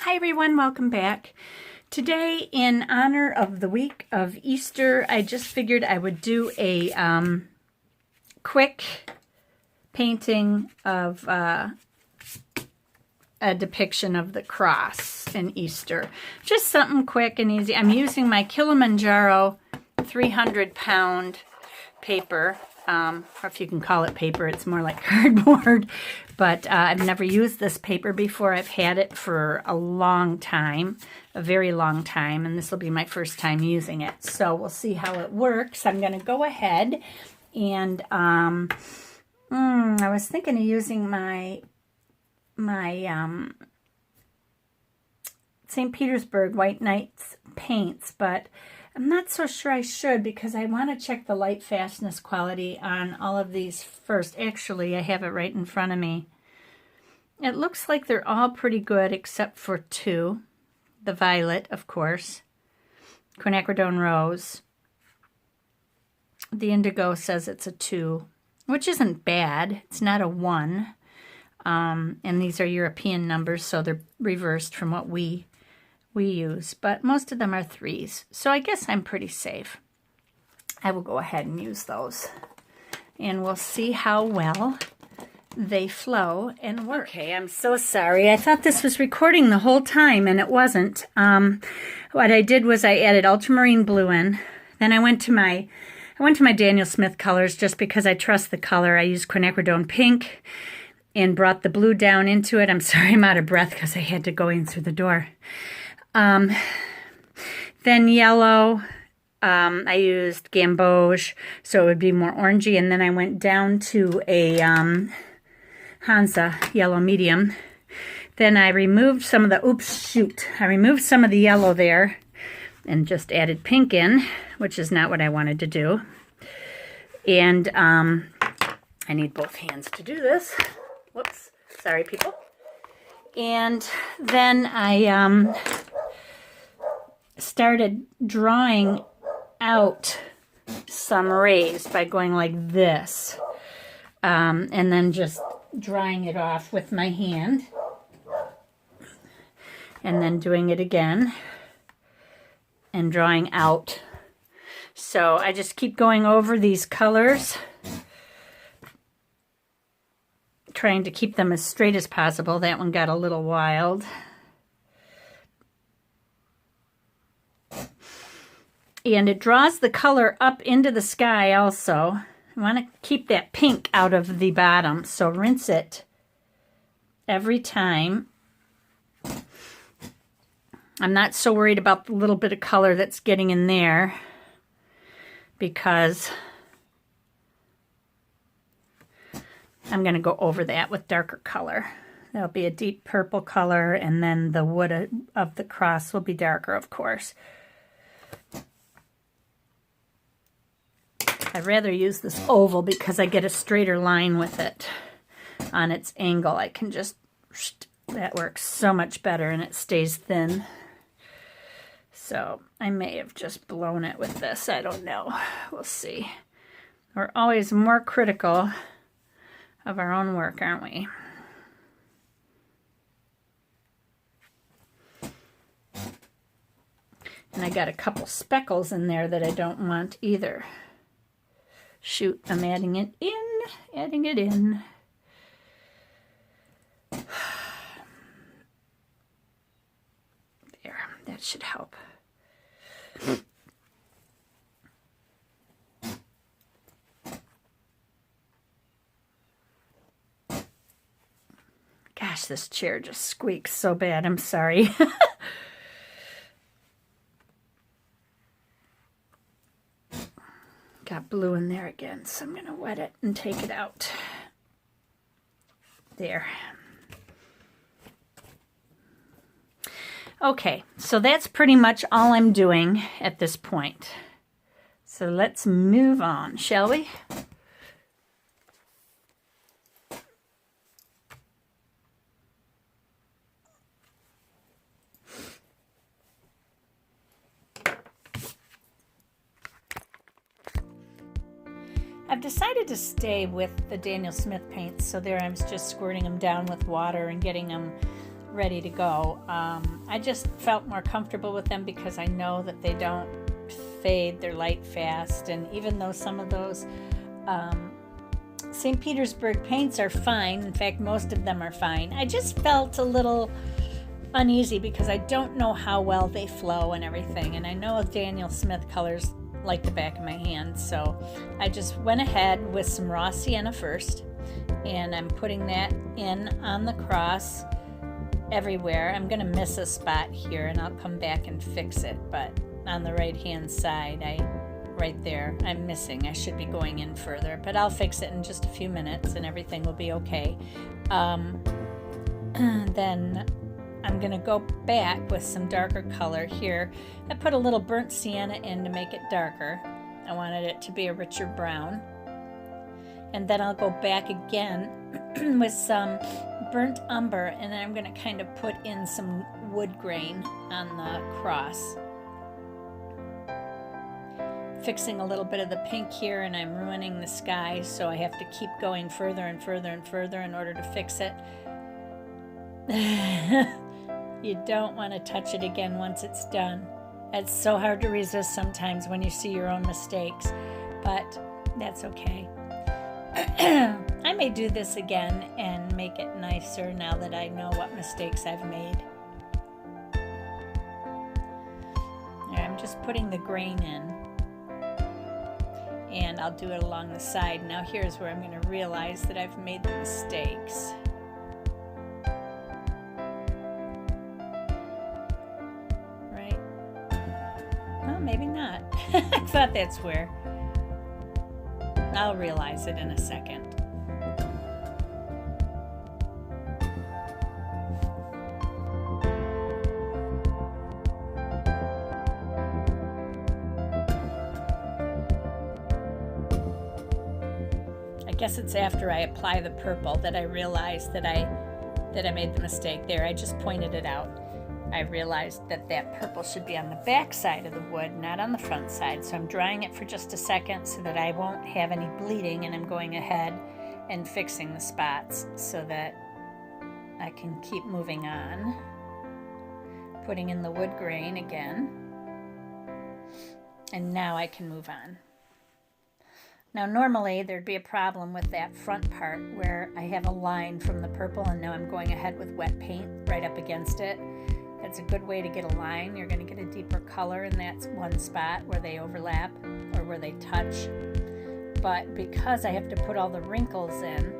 Hi everyone, welcome back. Today, in honor of the week of Easter, I just figured I would do a quick painting of a depiction of the cross in Easter. Just something quick and easy. I'm using my Kilamanjaro 300-pound paper, or if you can call it paper, it's more like cardboard. But I've never used this paper before. I've had it for a long time, a very long time, and this will be my first time using it. So we'll see how it works. I'm going to go ahead and I was thinking of using my St. Petersburg White Knights paints, but I'm not so sure I should because I want to check the light fastness quality on all of these first. Actually, I have it right in front of me. It looks like they're all pretty good except for two. The violet, of course. Quinacridone rose. The indigo says it's a 2, which isn't bad. It's not a 1. And these are European numbers, so they're reversed from what we use, but most of them are 3s, so I guess I'm pretty safe. I will go ahead and use those, and we'll see how well they flow and work. Okay, I'm so sorry. I thought this was recording the whole time, and it wasn't. What I did was I added ultramarine blue in. Then I went to my Daniel Smith colors just because I trust the color. I used quinacridone pink and brought the blue down into it. I'm sorry, I'm out of breath because I had to go in through the door. Then yellow, I used gamboge, so it would be more orangey, and then I went down to a Hansa yellow medium. Then I removed some of the, I removed some of the yellow there and just added pink in, which is not what I wanted to do. And I need both hands to do this. Whoops, sorry people. And then I started drawing out some rays by going like this, and then just drying it off with my hand, and then doing it again and drawing out. So I just keep going over these colors, trying to keep them as straight as possible. That one got a little wild. And it draws the color up into the sky also. I want to keep that pink out of the bottom, so rinse it every time. I'm not so worried about the little bit of color that's getting in there because I'm going to go over that with darker color. There'll be a deep purple color, and then the wood of the cross will be darker, of course. I'd rather use this oval because I get a straighter line with it on its angle. I can just, that works so much better and it stays thin. So I may have just blown it with this. I don't know. We'll see. We're always more critical of our own work, aren't we? And I got a couple speckles in there that I don't want either. Shoot, I'm adding it in. There, that should help. Gosh, this chair just squeaks so bad. I'm sorry. Got blue in there again, so I'm going to wet it and take it out. There. Okay, so that's pretty much all I'm doing at this point. So let's move on, shall we? I've decided to stay with the Daniel Smith paints, so there I'm just squirting them down with water and getting them ready to go. I just felt more comfortable with them because I know that they don't fade, they're light fast, and even though some of those St. Petersburg paints are fine, in fact most of them are fine, I just felt a little uneasy because I don't know how well they flow and everything, and I know Daniel Smith colors like the back of my hand, so I just went ahead with some raw sienna first, and I'm putting that in on the cross everywhere. I'm going to miss a spot here and I'll come back and fix it, but on the right hand side, right there, I'm missing. I should be going in further, but I'll fix it in just a few minutes and everything will be okay. Then I'm going to go back with some darker color here. I put a little burnt sienna in to make it darker. I wanted it to be a richer brown. And then I'll go back again with some burnt umber, and then I'm going to kind of put in some wood grain on the cross. Fixing a little bit of the pink here, and I'm ruining the sky, so I have to keep going further and further and further in order to fix it. You don't want to touch it again once it's done. It's so hard to resist sometimes when you see your own mistakes, but that's okay. I may do this again and make it nicer now that I know what mistakes I've made. I'm just putting the grain in, and I'll do it along the side. Now here's where I'm going to realize that I've made the mistakes. Right? Well, maybe not. I thought that's where. I'll realize it in a second. I guess it's after I apply the purple that I realize that I made the mistake there. I just pointed it out. I realized that purple should be on the back side of the wood, not on the front side. So I'm drying it for just a second so that I won't have any bleeding, and I'm going ahead and fixing the spots so that I can keep moving on. Putting in the wood grain again. And now I can move on. Now normally there'd be a problem with that front part where I have a line from the purple, and now I'm going ahead with wet paint right up against it. That's a good way to get a line. You're going to get a deeper color in that one spot where they overlap or where they touch. But because I have to put all the wrinkles in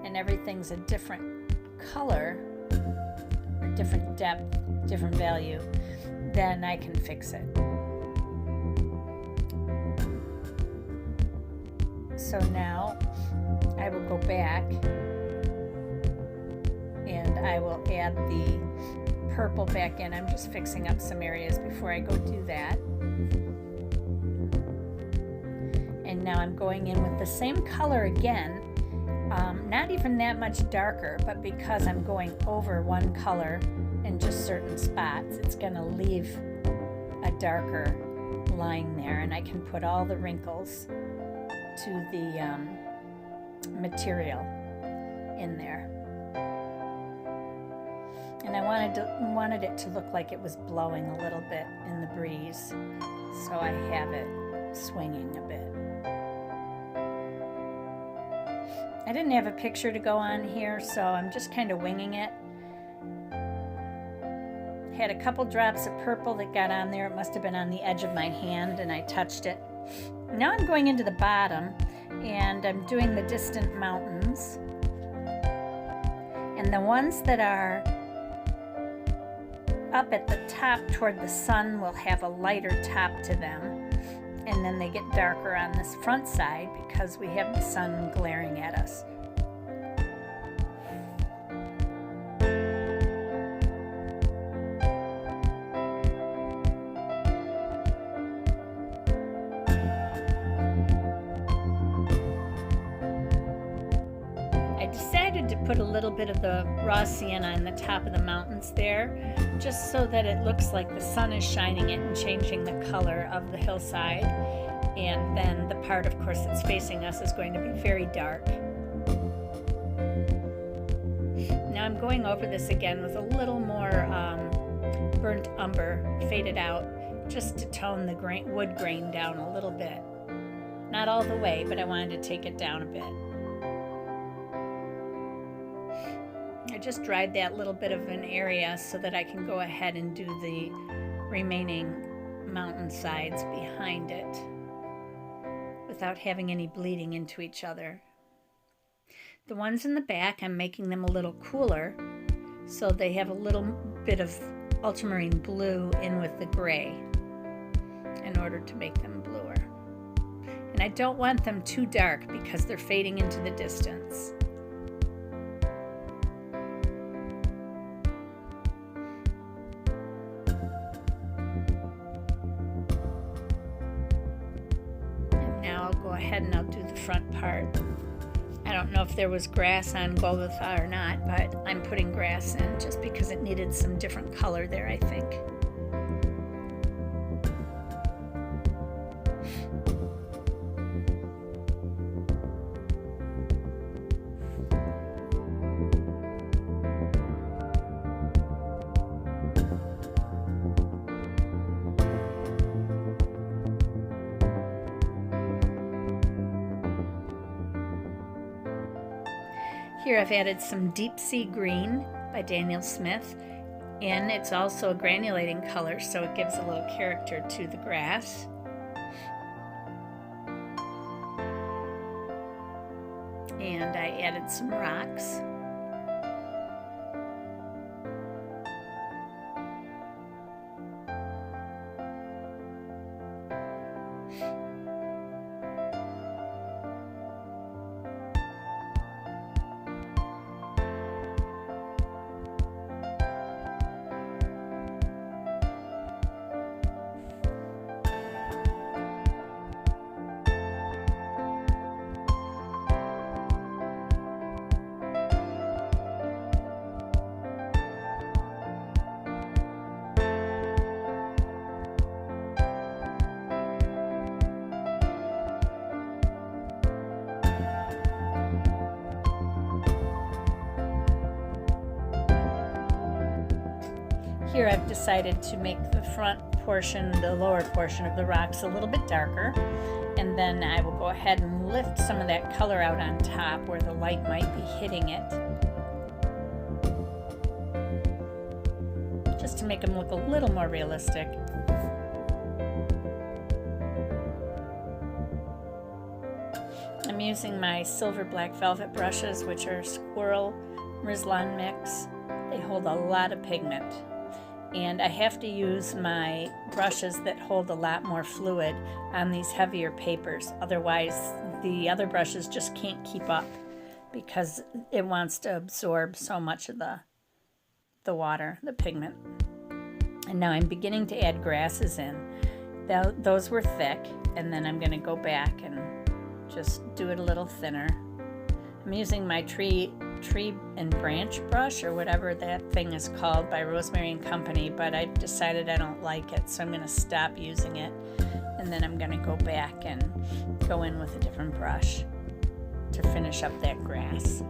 and everything's a different color or different depth, different value, then I can fix it. So now I will go back and I will add the purple back in. I'm just fixing up some areas before I go do that. And now I'm going in with the same color again, not even that much darker, but because I'm going over one color in just certain spots, it's going to leave a darker line there, and I can put all the wrinkles to the material in there. And I wanted it to look like it was blowing a little bit in the breeze, so I have it swinging a bit. I didn't have a picture to go on here, so I'm just kind of winging it. Had a couple drops of purple that got on there. It must have been on the edge of my hand, and I touched it. Now I'm going into the bottom, and I'm doing the distant mountains. And the ones that are up at the top toward the sun will have a lighter top to them, and then they get darker on this front side because we have the sun glaring at us. To put a little bit of the raw sienna in the top of the mountains there, just so that it looks like the sun is shining it and changing the color of the hillside. And then the part, of course, that's facing us is going to be very dark. Now I'm going over this again with a little more burnt umber faded out, just to tone the wood grain down a little bit. Not all the way, but I wanted to take it down a bit. I just dried that little bit of an area so that I can go ahead and do the remaining mountain sides behind it without having any bleeding into each other. The ones in the back, I'm making them a little cooler, so they have a little bit of ultramarine blue in with the gray in order to make them bluer. And I don't want them too dark because they're fading into the distance. And now I'll go ahead and I'll do the front part. I don't know if there was grass on Golgotha or not, but I'm putting grass in just because it needed some different color there, I think. Here I've added some Deep Sea Green by Daniel Smith, and it's also a granulating color, so it gives a little character to the grass. And I added some rocks. Here I've decided to make the front portion, the lower portion of the rocks a little bit darker, and then I will go ahead and lift some of that color out on top where the light might be hitting it, just to make them look a little more realistic. I'm using my silver black velvet brushes, which are Squirrel risslon mix. They hold a lot of pigment. And I have to use my brushes that hold a lot more fluid on these heavier papers. Otherwise, the other brushes just can't keep up because it wants to absorb so much of the water, the pigment. And now I'm beginning to add grasses in. Those were thick, and then I'm going to go back and just do it a little thinner. I'm using my tree and branch brush, or whatever that thing is called, by Rosemary Co, but I decided I don't like it, so I'm going to stop using it, and then I'm going to go back and go in with a different brush to finish up that grass.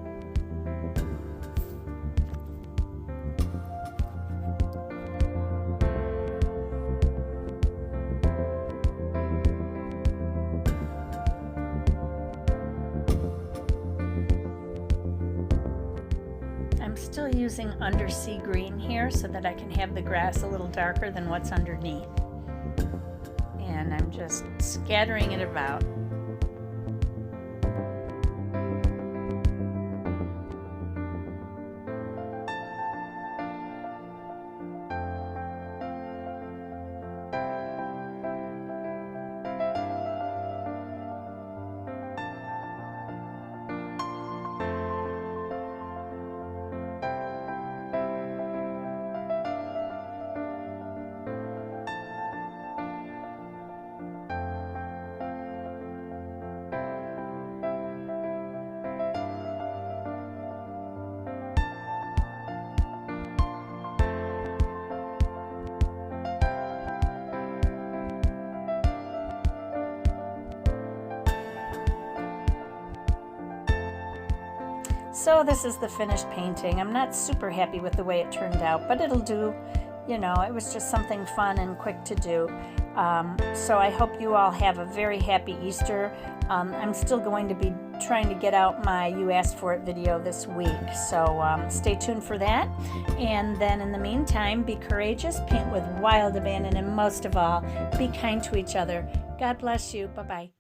Still using undersea green here so that I can have the grass a little darker than what's underneath. And I'm just scattering it about. So this is the finished painting. I'm not super happy with the way it turned out, but it'll do. You know, it was just something fun and quick to do. So I hope you all have a very happy Easter. I'm still going to be trying to get out my You Asked For It video this week. So stay tuned for that. And then in the meantime, be courageous, paint with wild abandon, and most of all, be kind to each other. God bless you. Bye-bye.